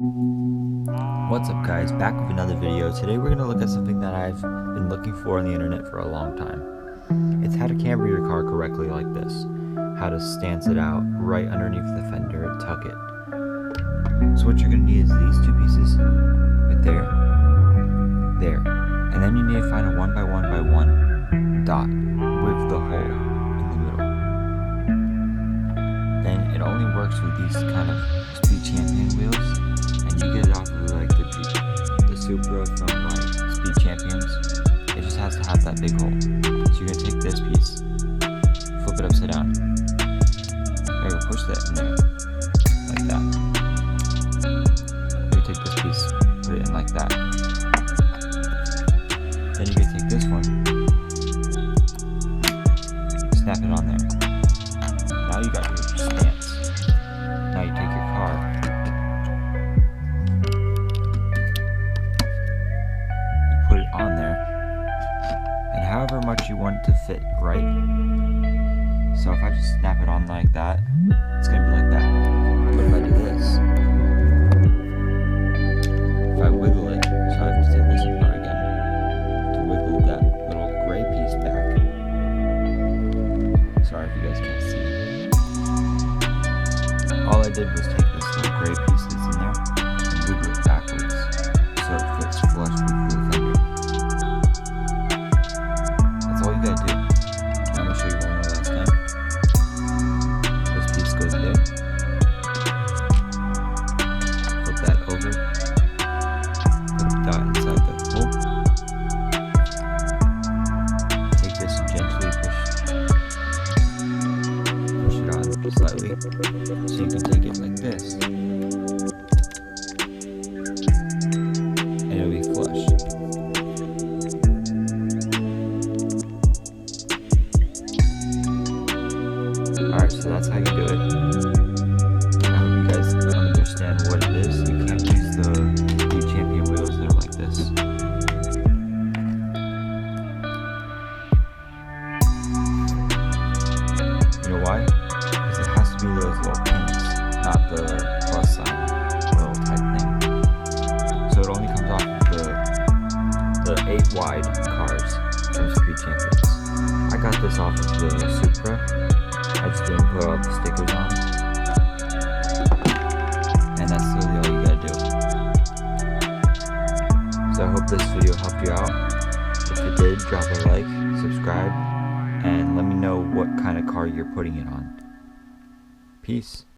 What's up guys, back with another video. Today we're going to look at something that I've been looking for on the internet for a long time. It's how to camber your car correctly like this. How to stance it out right underneath the fender, tuck it. So what you're going to need is these two pieces, right there, there. And then you need to find a 1x1x1 dot with the hole in the middle. Then it only works with these kind of Speed Champion wheels. You get it off of like the Supra from like Speed Champions. It just has to have that big hole. So you're gonna take this piece, flip it upside down. There you go, push that in there, like that. You take this piece, put it in like that. Then you can take this one, snap it on there. Now you got your stance. Now you take your car. On there, and however much you want it to fit, right? So if I just snap it on like that, it's gonna be like that. But if I do this, if I wiggle it, so I have to take this apart again to wiggle that little gray piece back. Sorry if you guys can't see. All I did was take this little gray piece that's in there and wiggle it backwards so it fits flush with the fender. All you gotta do. I'm gonna show you one more last time. This piece goes there. Flip that over. Put the dot inside the hole. Take this and gently push it on slightly, so you can take it like this, and it'll be flush. Alright, so that's how you do it. I hope you guys understand what it is. You can't use the Speed Champion wheels that are like this. You know why? Because it has to be those little pins, not the plus sign little type thing. So it only comes off the 8 wide cars from Speed Champions. I got this off of the Supra. I just didn't put all the stickers on, and that's literally all you gotta do. So I hope this video helped you out. If it did, drop a like, subscribe, and let me know what kind of car you're putting it on. Peace.